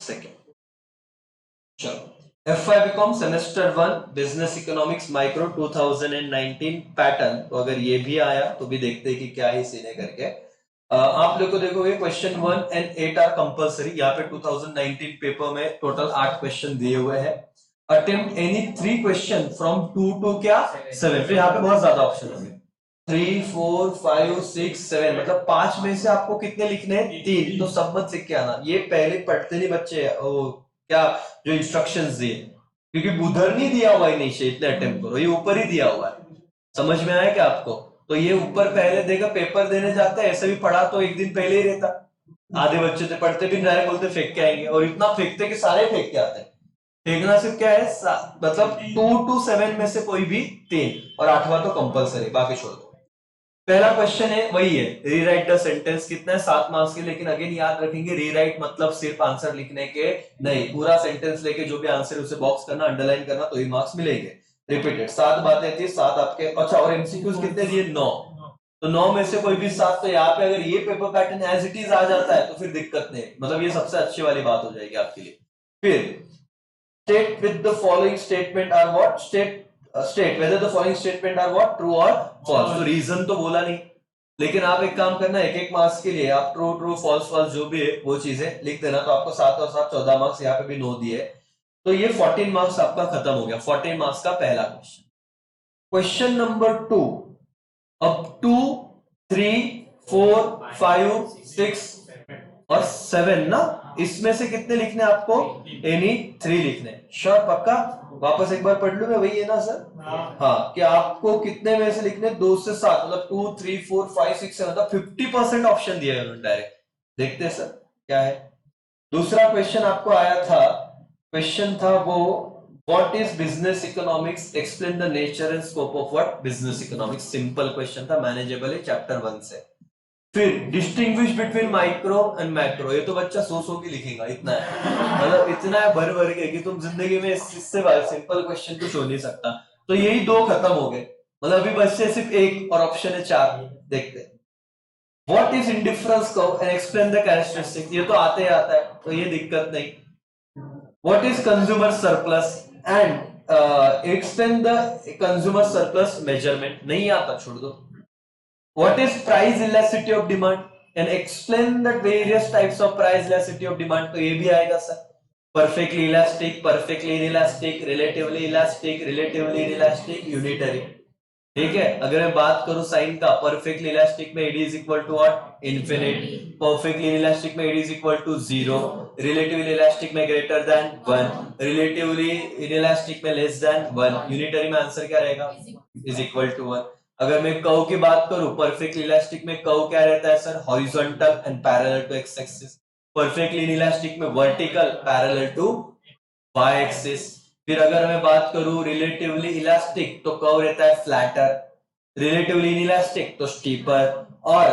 Second. चलो F5 BCom semester 1 business economics micro 2019 pattern. तो अगर ये भी आया तो भी देखते हैं कि क्या है सीने करके। आप लोग को देखोगे क्वेश्चन 1 एंड 8 आर कंपलसरी। यहाँ पे 2019 पेपर में टोटल 8 क्वेश्चन दिए हुए हैं। Attempt any 3 question from 2 to क्या 7। फिर यहाँ पे बहुत ज्यादा ऑप्शन होंगे 3 4 5 6 7, मतलब 5 में से आपको कितने लिखने हैं 3। तो सब मत लिख के आना। ये पहले पढ़ते नहीं बच्चे क्या जो इंस्ट्रक्शंस दिए, क्योंकि उधर नहीं दिया हुआ है नीचे इतने अटेम्प्ट करो, ये ऊपर ही दिया हुआ है। समझ में आया क्या आपको? तो ये ऊपर पहले देगा, पेपर देने जाता है ऐसे भी पढ़ा तो एक दिन पहले ही रहता। आधे बच्चे तो पढ़ते भी डायरेक्ट बोलते फेंक के आएंगे, और इतना फेंकते कि सारे फेंक के आते हैं। फेंकना सिर्फ क्या है मतलब 2 to 7 में से कोई भी 3, और 8वां तो कंपलसरी, बाकी छोड़ दो। पहला क्वेश्चन है वही है, रीराइट द सेंटेंस। कितना है 7 मार्क्स के, लेकिन अगेन याद रखेंगे रीराइट मतलब सिर्फ आंसर लिखने के नहीं, पूरा सेंटेंस लेके जो भी आंसर उसे बॉक्स करना, अंडरलाइन करना, तो ही मार्क्स मिलेंगे। रिपीटेड 7 बातें थी, 7 आपके। अच्छा, और एमसीक्यूज कितने दिए 9, तो 9 में से कोई भी 7। तो यहाँ पे अगर ये paper pattern as it is आ जाता है तो फिर दिक्कत नहीं, मतलब ये सबसे अच्छी वाली बात हो जाएगी आपके लिए। फिर state with the following statement are what state whether the following statement are what true or false। तो रीजन तो बोला नहीं, लेकिन आप एक काम करना, एक एक मार्क्स के लिए आप ट्रू ट्रू फॉल्स फॉल्स जो भी है वो चीजें लिख देना। तो आपको 7 और 7 14 मार्क्स, यहाँ पे भी 9 दिए, तो ये 14 मार्क्स आपका खत्म हो गया। 14 मार्क्स का पहला क्वेश्चन। क्वेश्चन नंबर 2, अब 2 3 4 5 6 और 7 ना, इसमें से कितने लिखने आपको? एनी 3 लिखने। श्योर? पक्का? वापस एक बार पढ़ लूं मैं, वही है ना सर? हाँ, कि आपको कितने में से लिखने? 2 से 7, मतलब 2 3 4 5 6 7, मतलब 50% ऑप्शन दिया है उन्होंने डायरेक्ट। देखते हैं सर क्या है। दूसरा क्वेश्चन आपको आया था, क्वेश्चन था वो what is business economics, explain the nature and scope of what business economics. Simple question था, मैनेजेबल है, चैप्टर 1 से। फिर distinguish between micro and macro, ये तो बच्चा 100 की लिखेगा, इतना है, मतलब इतना है भर भर के कि तुम जिंदगी में इससे सिंपल क्वेश्चन कुछ हो नहीं सकता। तो यही 2 खत्म हो गए, मतलब अभी बच्चे सिर्फ 1 और ऑप्शन है 4। देखते हैं what is indifference curve and explain the characteristic. ये तो आते ही आता है, तो ये दिक्कत नहीं। What is consumer surplus and explain the consumer surplus measurement, नहीं आता, छोड़ दो। What is price elasticity of demand and explain the various types of price elasticity of demand। तो ये भी आएगा sir. Perfectly elastic, perfectly inelastic, relatively elastic, relatively inelastic, unitary। ठीक है, अगर मैं बात करूं साइन का, परफेक्टली इलास्टिक में ED is equal to what? Infinite. Perfectly elastic में ED is equal to 0। Relatively elastic में ग्रेटर देन 1। रिलेटिवली इनइलास्टिक में लेस देन 1। यूनिटरी में आंसर क्या रहेगा? Is equal to 1। अगर मैं कर्व की बात करूं, परफेक्टली इलास्टिक में कर्व क्या रहता है sir? Horizontal and parallel to X axis. Perfectly inelastic में vertical parallel to Y axis. फिर अगर मैं बात करूं रिलेटिवली इलास्टिक, तो कर्व रहता है फ्लैटर। रिलेटिवली इनइलास्टिक तो स्टीपर। और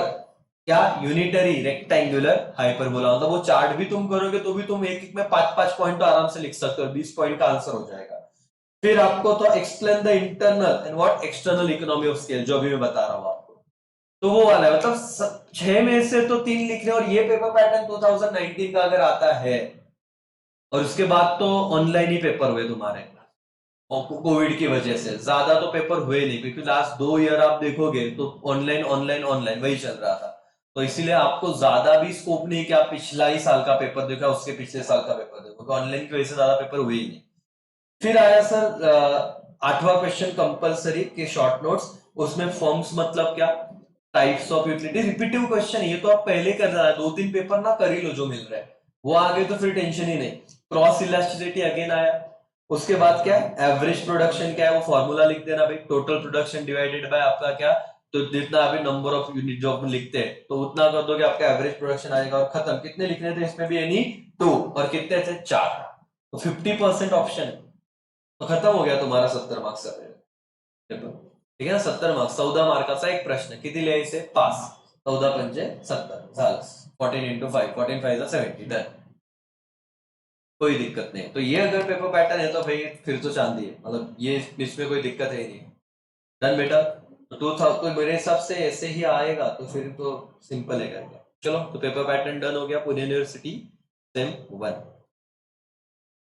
क्या? Unitary rectangular hyperbola. मतलब वो चार्ट भी तुम करोगे तो भी तुम एक एक में 5-5 पॉइंट तो आराम से लिख सकते हो, 20 पॉइंट का आंसर हो जाएगा। फिर आपको तो explain the internal and what external economy of scale, जो अभी मैं बता रहा हूं आपको, तो वो वाला है। मतलब 6 में से तो 3 लिख रहे, और ये पेपर पैटर्न 2019 का अगर आता है, और उसके बाद तो ऑनलाइन ही पेपर हुए तुम्हारे, और कोविड की वजह से ज्यादा तो पेपर हुए नहीं, क्योंकि लास्ट 2 ईयर आप देखोगे तो ऑनलाइन ऑनलाइन ऑनलाइन वही चल रहा था। तो इसीलिए आपको ज्यादा भी स्कोप नहीं कि आप पिछला ही साल का पेपर देखा, उसके पिछले साल का पेपर देखो, तो ऑनलाइन की वजह से ज्यादा पेपर हुए ही नहीं। फिर आया सर 8वां क्वेश्चन कंपलसरी के शॉर्ट नोट्स। उसमें फॉर्म्स मतलब क्या? Types of utility. Repetitive question, ये तो आप पहले कर रहा है, 2-3 पेपर ना कर ही लो जो मिल रहा है, वो आगे तो फिर टेंशन ही नहीं। क्रॉस इलास्टिसिटी अगेन आया। उसके बाद क्या है? एवरेज प्रोडक्शन क्या है, वो फॉर्मूला लिख देना भाई। टोटल प्रोडक्शन डिवाइडेड बाय आपका क्या, तो जितना अभी नंबर ऑफ यूनिट जो अपन लिखते हैं, तो उतना कर दोगे आपका एवरेज प्रोडक्शन आएगा। और खत्म। कितने लिखने थे इसमें भी? एनी 2, और कितने थे? 4। तो 50% ऑप्शन, तो खत्म हो गया तुम्हारा 70 मार्क्स का पेपर। ठीक है ना, 70 मार्क्स 14 मार्काचा एक प्रश्न। किती लिहायचे? 5। 14 पंचे 70 झालं। 14 into 5, 14 5 70, डन। कोई दिक्कत नहीं। तो ये अगर पेपर पैटर्न है तो भाई फिर तो चांदी है, मतलब ये इसमें कोई दिक्कत है ही नहीं। डन बेटा। तो मेरे हिसाब से ऐसे ही आएगा, तो फिर तो सिंपल है करके। चलो, तो पेपर पैटर्न डन हो गया। Pune university same 1।